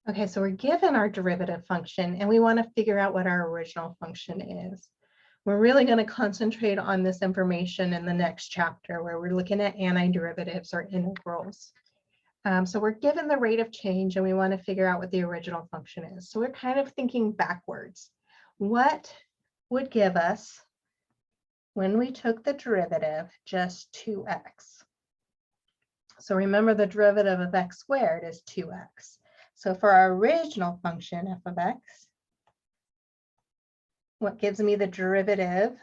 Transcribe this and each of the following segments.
Okay, so we're given our derivative function and we want to figure out what our original function is. We're really going to concentrate on this information in the next chapter where we're looking at antiderivatives or integrals. So we're given the rate of change and we want to figure out what the original function is. So we're kind of thinking backwards. What would give us, when we took the derivative, just 2x? So remember, the derivative of x squared is 2x. So for our original function, f of x, what gives me the derivative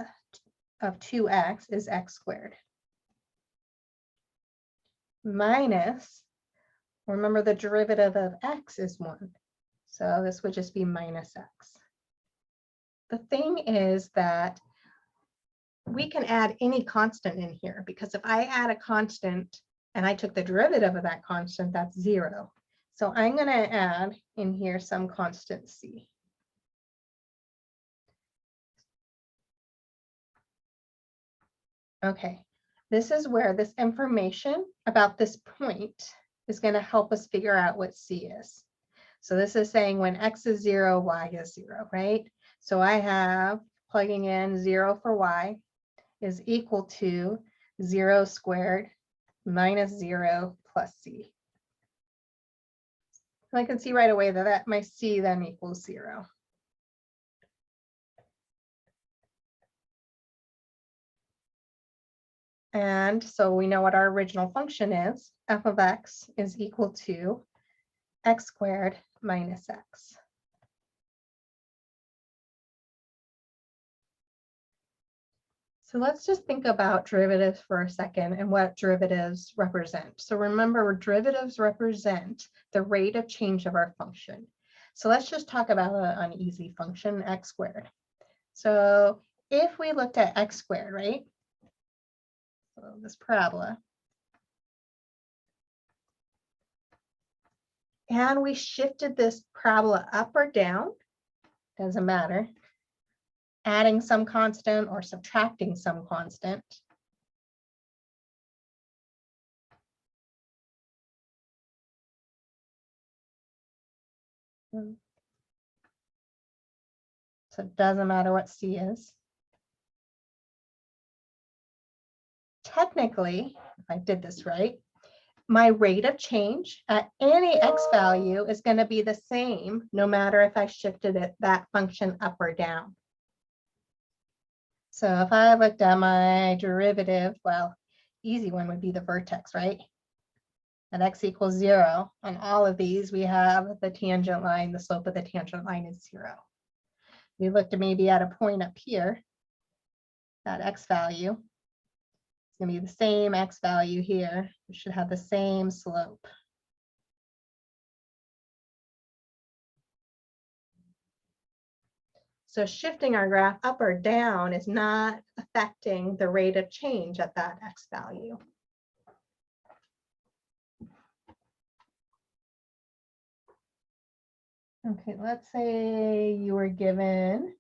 of 2x is x squared. Minus, remember the derivative of x is 1. So this would just be minus x. The thing is that we can add any constant in here, because if I add a constant and I took the derivative of that constant, that's 0. So I'm going to add in here some constant c. Okay, this is where this information about this point is going to help us figure out what c is. So this is saying when x is 0, y is 0, right? So I have, plugging in 0 for y is equal to 0 squared minus 0 plus c. I can see right away that my c then equals 0. And so we know what our original function is. F of x is equal to x squared minus x. So let's just think about derivatives for a second and what derivatives represent. So remember, derivatives represent the rate of change of our function. So let's just talk about an easy function, x squared. So if we looked at x squared, right? So this parabola. And we shifted this parabola up or down, doesn't matter, adding some constant or subtracting some constant. So it doesn't matter what c is. Technically, if I did this right, my rate of change at any x value is going to be the same no matter if I shifted that function up or down. So if I looked at my derivative, well, easy one would be the vertex, right? At x equals 0, on all of these, we have the tangent line, the slope of the tangent line is 0. We looked at maybe at a point up here, that x value. It's going to be the same x value here. We should have the same slope. So shifting our graph up or down is not affecting the rate of change at that x value. Okay, let's say you were given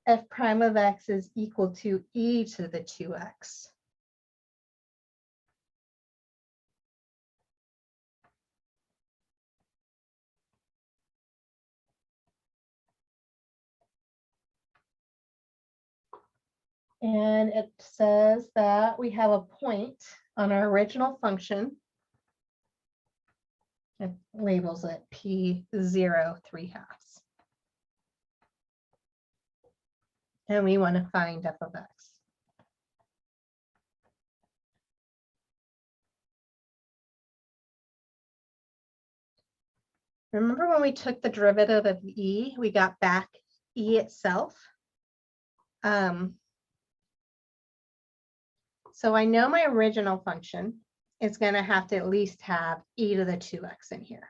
f prime of x is equal to e to the 2x. And it says that we have a point on our original function. It labels it P0 3/2. And we want to find f of x. Remember when we took the derivative of e, we got back e itself. So I know my original function is going to have to at least have e to the 2x in here.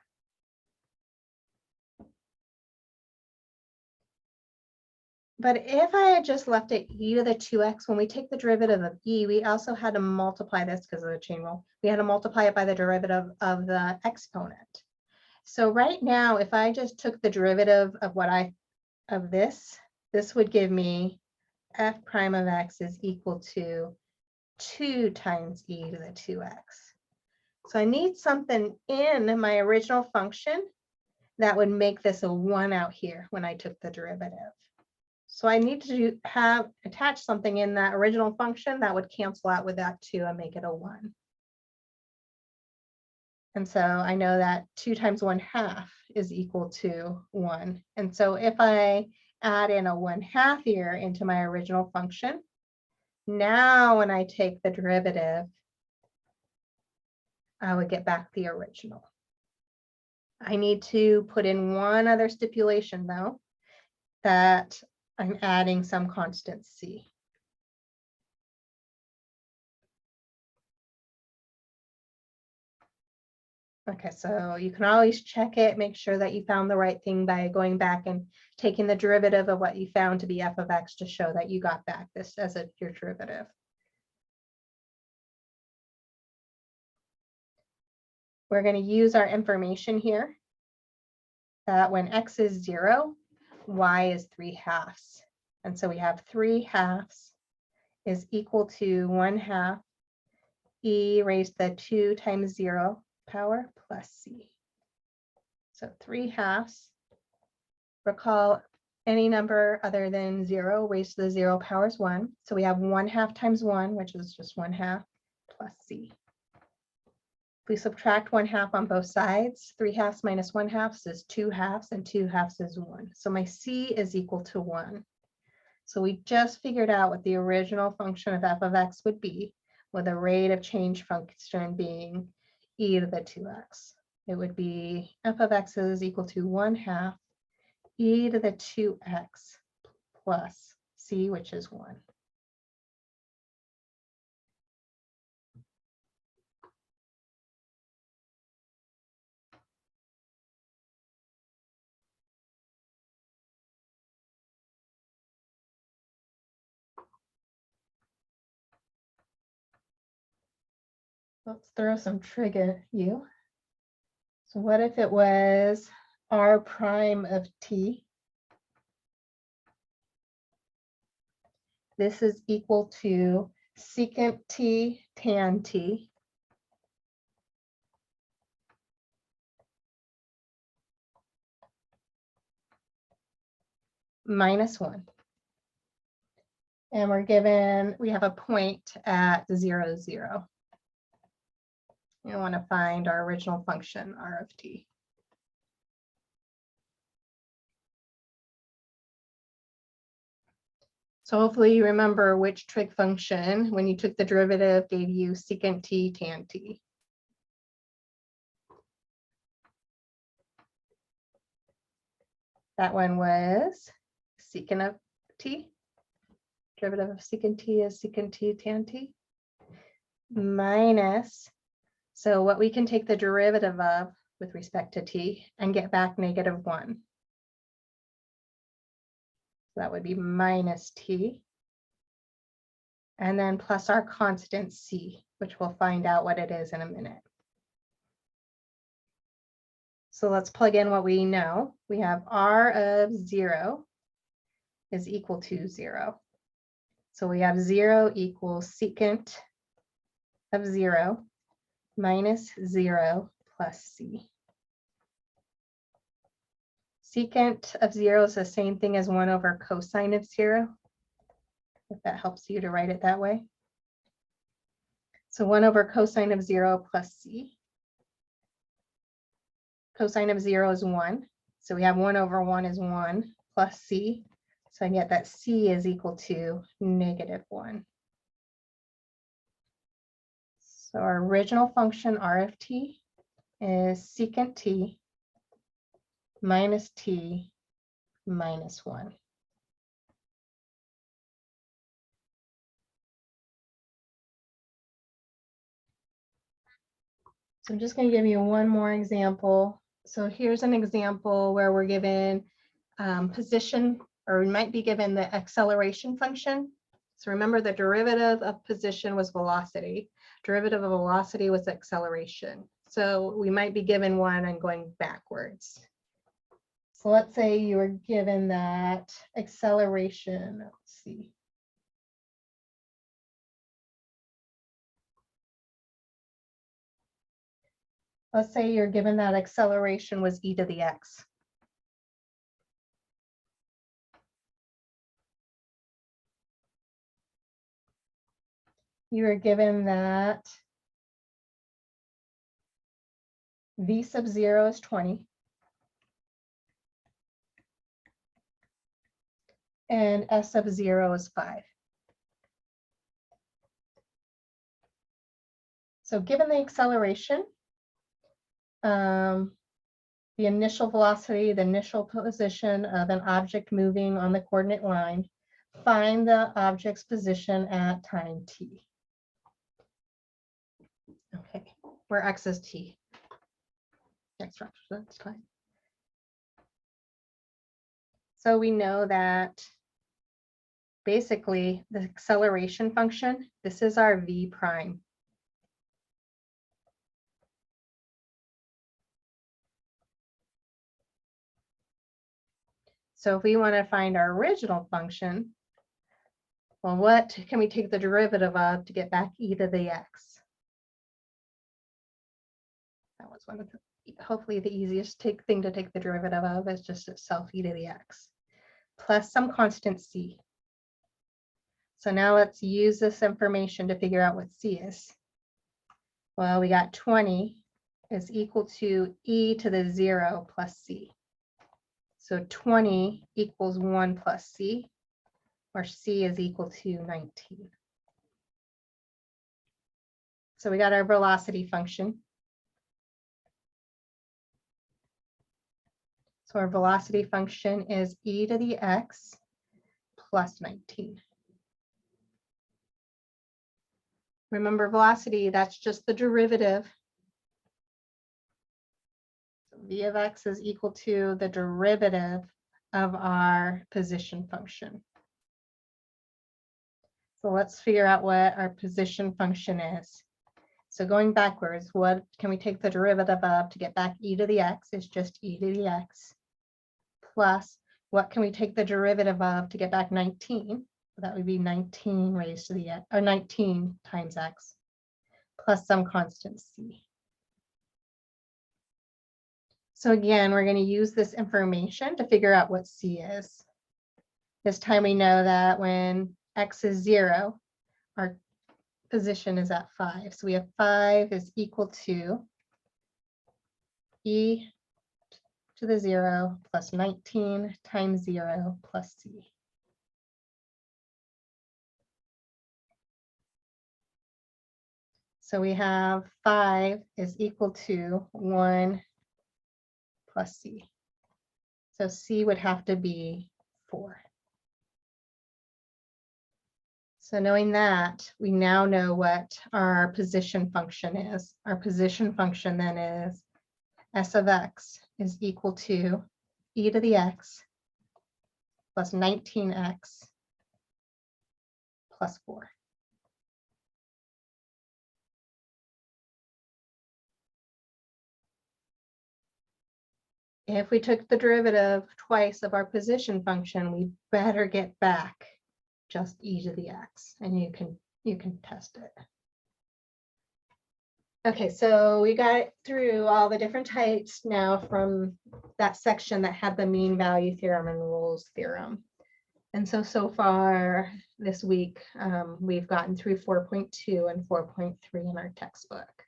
But if I had just left it e to the 2x, when we take the derivative of e, we also had to multiply this because of the chain rule. We had to multiply it by the derivative of the exponent. So right now, if I just took the derivative of this would give me f prime of x is equal to 2 times e to the 2x. So I need something in my original function that would make this a 1 out here when I took the derivative. So I need to attach something in that original function that would cancel out with that 2 and make it a 1. And so I know that 2 times 1/2 is equal to 1. And so if I add in a 1/2 here into my original function, now when I take the derivative, I would get back the original. I need to put in one other stipulation though, that I'm adding some constant c. Okay, so you can always check it, make sure that you found the right thing by going back and taking the derivative of what you found to be f of x to show that you got back this as your derivative. We're going to use our information here that when x is 0, y is 3/2. And so we have 3/2 is equal to 1/2 e raised to the 2 times 0 power plus c. So 3/2. Recall any number other than 0 raised to the 0 power is 1. So we have 1/2 times 1, which is just 1/2 plus c. If we subtract 1/2 on both sides, 3/2 minus 1/2 is 2/2, and 2/2 is 1. So my c is equal to 1. So we just figured out what the original function of f of x would be, with a rate of change function being e to the 2x. It would be f of x is equal to 1/2 e to the 2x plus c, which is 1. Let's throw some trig at you. So what if it was r prime of t? This is equal to secant t tan t minus 1. And we have a point at 0, 0. We want to find our original function, r of t. So hopefully you remember which trig function, when you took the derivative, gave you secant t tan t. That one was secant of t. Derivative of secant t is secant t tan t minus, so what we can take the derivative of with respect to t and get back -1. So that would be minus t. And then plus our constant c, which we'll find out what it is in a minute. So let's plug in what we know. We have r of 0 is equal to 0. So we have 0 equals secant of 0 minus 0 plus c. Secant of 0 is the same thing as 1 over cosine of 0, if that helps you to write it that way. So 1 over cosine of 0 plus c. Cosine of 0 is 1. So we have 1 over 1 is 1 plus c. So I get that c is equal to -1. So our original function r of t is secant t minus t minus 1. So I'm just going to give you one more example. So here's an example where we're given position, or we might be given the acceleration function. So remember, the derivative of position was velocity. Derivative of velocity was acceleration. So we might be given one and going backwards. So let's say you were given that acceleration. Let's see. Let's say you're given that acceleration was e to the x. You are given that v sub 0 is 20. And s sub 0 is 5. So given the acceleration, the initial velocity, the initial position of an object moving on the coordinate line, find the object's position at time t. Okay, where x is t. X represents time. So we know that basically the acceleration function, this is our v prime. So if we want to find our original function, well, what can we take the derivative of to get back e to the x? That was one of the, hopefully the easiest thing to take the derivative of is just itself e to the x, plus some constant c. So now let's use this information to figure out what c is. Well, we got 20 is equal to e to the 0 plus c. So 20 equals 1 plus c, or c is equal to 19. So we got our velocity function. So our velocity function is e to the x plus 19. Remember, velocity, that's just the derivative. So v of x is equal to the derivative of our position function. So let's figure out what our position function is. So going backwards, what can we take the derivative of to get back e to the x? Is just e to the x. Plus, what can we take the derivative of to get back 19? That would be 19 raised to the x, or 19 times x, plus some constant c. So again, we're going to use this information to figure out what c is. This time we know that when x is 0, our position is at 5. So we have 5 is equal to e to the 0 plus 19 times 0 plus c. So we have 5 is equal to 1 plus c. So c would have to be 4. So knowing that, we now know what our position function is. Our position function then is s of x is equal to e to the x plus 19x plus 4. If we took the derivative twice of our position function, we better get back just e to the x, and you can test it. Okay, so we got through all the different types now from that section that had the mean value theorem and rules theorem. And so far this week, we've gotten through 4.2 and 4.3 in our textbook.